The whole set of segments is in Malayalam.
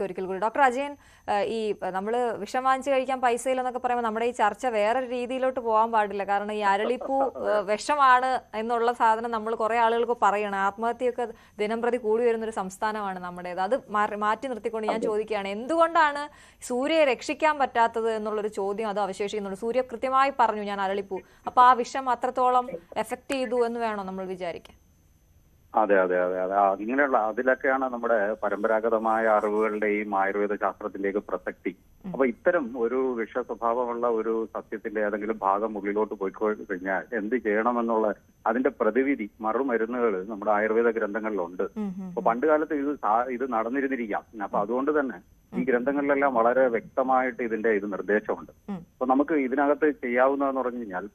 ഒരിക്കൽ കൂടി ഡോക്ടർ അജയൻ, ഈ നമ്മൾ വിഷം വാങ്ങിച്ച് കഴിക്കാൻ പൈസയില്ലെന്നൊക്കെ പറയുമ്പോൾ നമ്മുടെ ഈ ചർച്ച വേറൊരു രീതിയിലോട്ട് പോകാൻ പാടില്ല. കാരണം ഈ അരളിപ്പൂ വിഷമാണ് എന്നുള്ള സാധനം നമ്മൾ കുറേ ആളുകൾക്ക് പറയണം. ആത്മഹത്യയൊക്കെ ദിനംപ്രതി കൂടി വരുന്നൊരു സംസ്ഥാനമാണ് നമ്മുടേത്. അത് മാറ്റി നിർത്തിക്കൊണ്ട് ഞാൻ ചോദിക്കുകയാണ്, എന്തുകൊണ്ടാണ് സൂര്യയെ രക്ഷിക്കാൻ പറ്റാത്തത് എന്നുള്ളൊരു ചോദ്യം അത് അവശേഷിക്കുന്നുണ്ട്. സൂര്യ കൃത്യമായി പറഞ്ഞു ഞാൻ അരളിപ്പൂ, അപ്പോൾ ആ വിഷം അത്രത്തോളം എഫക്ട് ചെയ്തു എന്ന് വേണോ നമ്മൾ വിചാരിക്കാൻ? അതെ അതെ അതെ അതെ ഇങ്ങനെയുള്ള അതിലൊക്കെയാണ് നമ്മുടെ പരമ്പരാഗതമായ അറിവുകളുടെയും ആയുർവേദ ശാസ്ത്രത്തിന്റെയൊക്കെ പ്രസക്തി. അപ്പൊ ഇത്തരം ഒരു വിഷ സ്വഭാവമുള്ള ഒരു സസ്യത്തിന്റെ ഏതെങ്കിലും ഭാഗം ഉള്ളിലോട്ട് പോയിക്കഴിഞ്ഞാൽ എന്ത് ചെയ്യണമെന്നുള്ള അതിന്റെ പ്രതിവിധി മറുമരുന്നുകൾ നമ്മുടെ ആയുർവേദ ഗ്രന്ഥങ്ങളിലുണ്ട്. അപ്പൊ പണ്ട് കാലത്ത് ഇത് നടന്നിരുന്നിരിക്കാം. അപ്പൊ അതുകൊണ്ട് തന്നെ ഈ ഗ്രന്ഥങ്ങളിലെല്ലാം വളരെ വ്യക്തമായിട്ട് ഇതിന്റെ നിർദ്ദേശമുണ്ട്. അപ്പൊ നമുക്ക് ഇതിനകത്ത് ചെയ്യാവുന്നതെന്ന് പറഞ്ഞു കഴിഞ്ഞാൽ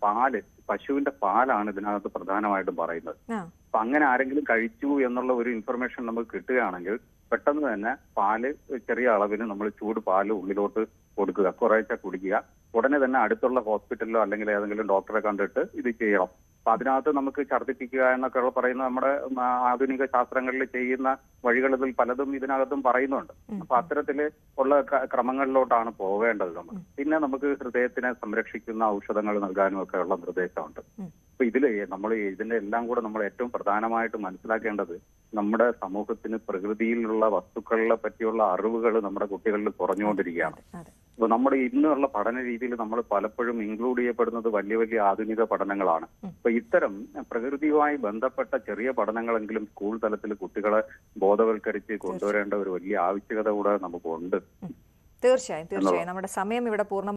പശുവിന്റെ പാലാണ് ഇതിനകത്ത് പ്രധാനമായിട്ടും പറയുന്നത്. അപ്പൊ അങ്ങനെ ആരെങ്കിലും കഴിച്ചു എന്നുള്ള ഒരു ഇൻഫർമേഷൻ നമുക്ക് കിട്ടുകയാണെങ്കിൽ പെട്ടെന്ന് തന്നെ ചെറിയ അളവിന് നമ്മൾ ചൂട് പാല് ഉള്ളിലോട്ട് കൊടുക്കുക, കുറേശ്ശെ കുടിക്കുക. ഉടനെ തന്നെ അടുത്തുള്ള ഹോസ്പിറ്റലിലോ അല്ലെങ്കിൽ ഏതെങ്കിലും ഡോക്ടറെ കണ്ടിട്ട് ഇത് ചെയ്യണം. അപ്പൊ അതിനകത്ത് നമുക്ക് ഛർദ്ദിപ്പിക്കുക എന്നൊക്കെ പറയുന്ന നമ്മുടെ ആധുനിക ശാസ്ത്രങ്ങളിൽ ചെയ്യുന്ന വഴികൾ ഇതിൽ പലതും ഇതിനകത്തും പറയുന്നുണ്ട്. അപ്പൊ അത്തരത്തില് ഉള്ള ക്രമങ്ങളിലോട്ടാണ് പോവേണ്ടത് നമ്മൾ. പിന്നെ നമുക്ക് ഹൃദയത്തിനെ സംരക്ഷിക്കുന്ന ഔഷധങ്ങൾ നൽകാനും ഒക്കെ ഉള്ള നിർദ്ദേശമുണ്ട്. അപ്പൊ ഇതിന്റെ എല്ലാം കൂടെ നമ്മൾ ഏറ്റവും പ്രധാനമായിട്ട് മനസ്സിലാക്കേണ്ടത് നമ്മുടെ സമൂഹത്തിന് പ്രകൃതിയിലുള്ള വസ്തുക്കളെ പറ്റിയുള്ള അറിവുകൾ നമ്മുടെ കുട്ടികളിൽ കുറഞ്ഞുകൊണ്ടിരിക്കുകയാണ്. അപ്പൊ നമ്മുടെ ഇന്നുള്ള പഠന രീതിയിൽ നമ്മൾ പലപ്പോഴും ഇൻക്ലൂഡ് ചെയ്യപ്പെടുന്നത് വലിയ വലിയ ആധുനിക പഠനങ്ങളാണ്. അപ്പൊ ഇത്തരം പ്രകൃതിയുമായി ബന്ധപ്പെട്ട ചെറിയ പഠനങ്ങളെങ്കിലും സ്കൂൾ തലത്തിൽ കുട്ടികളെ ബോധവൽക്കരിച്ച് കൊണ്ടുവരേണ്ട ഒരു വലിയ ആവശ്യകത കൂടെ നമുക്കുണ്ട്. തീർച്ചയായും നമ്മുടെ സമയം ഇവിടെ പൂർണ്ണ